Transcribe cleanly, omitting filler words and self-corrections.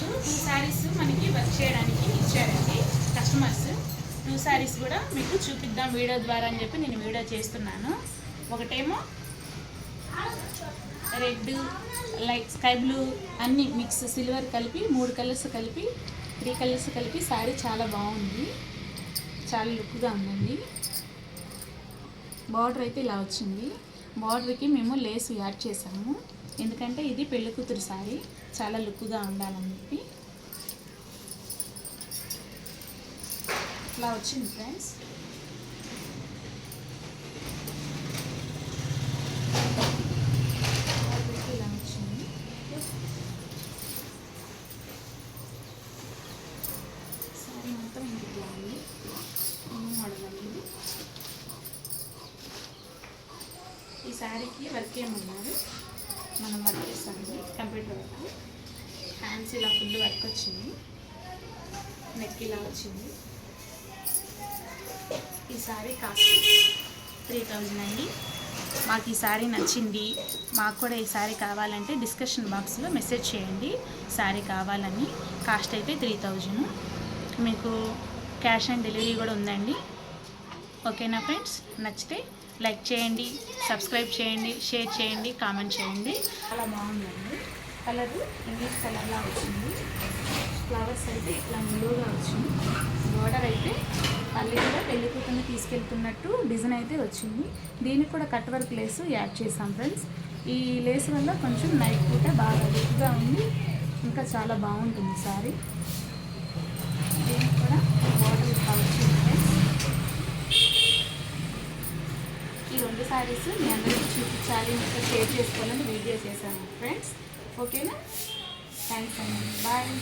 మనకు 2 శారీస్ మనకి వర్క్ చేయడానికి ఇచ్చారండి కస్టమర్స్. 2 శారీస్ కూడా మీకు చూపిద్దాం వీడియో ద్వారా అని చెప్పి నేను వీడియో చేస్తున్నాను. ఒకటేమో రెడ్, లైట్ స్కై బ్లూ అన్నీ మిక్స్ సిల్వర్ కలిపి 3 కలర్స్ కలిపి 3 కలర్స్ కలిపి శారీ చాలా బాగుంది, చాలా లుక్గా ఉందండి. బార్డర్ అయితే ఇలా వచ్చింది. బార్డర్కి మేము లేస్ యాడ్ చేసాము, ఎందుకంటే ఇది పెళ్లి కూతురు శారీ చాలా లుక్గా ఉండాలని చెప్పి. ఇలా వచ్చింది ఫ్రెండ్స్. ఇలా వచ్చింది. శారీ మొత్తం ఇంటికి ఉంది. మోడల్ అండి. ఈ శారీకి వర్క్ ఏమన్నారు మనం వర్క్ చేస్తామండి, కంప్యూటర్ వర్క్. హ్యాండ్స్ ఇలా ఫుల్ వర్క్ వచ్చింది, నెక్ ఇలా వచ్చింది. ఈ శారీ కాస్ట్ 3000 అండి. మాకు ఈ శారీ నచ్చింది, మాకు కూడా ఈ శారీ కావాలంటే డిస్క్రిప్షన్ బాక్స్లో మెసేజ్ చేయండి శారీ కావాలని. కాస్ట్ అయితే 3000. మీకు క్యాష్ ఆన్ డెలివరీ కూడా ఉందండి. ఓకేనా ఫ్రెండ్స్? నచ్చితే లైక్ చేయండి, సబ్స్క్రైబ్ చేయండి, షేర్ చేయండి, కామెంట్ చేయండి. చాలా బాగుందండి. కలర్ ఇంగ్లీష్ కలర్లా వచ్చింది. ఫ్లవర్స్ అయితే ఇట్లా నిలువుగా వచ్చింది. బోర్డర్ అయితే పల్లి కూడా పెళ్లి కూతుర్ని తీసుకెళ్తున్నట్టు డిజైన్ అయితే వచ్చింది. దీనికి కూడా కట్ వర్క్ లేసు యాడ్ చేసాం ఫ్రెండ్స్. ఈ లేస్ వల్ల కొంచెం నైట్ పూట బాగా లుక్గా ఉంది, ఇంకా చాలా బాగుంటుంది సారీ. దీనికి కూడా బోర్డర్ ఇట్లా వచ్చింది ఫ్రెండ్స్. ఈ 2 శారీస్ మీ అందరికీ చూపించాలి, ఇంకా షేర్ చేసుకోవాలని వీడియో చేశాను ఫ్రెండ్స్. ఓకేనా? థ్యాంక్స్ అండి. బాయ్.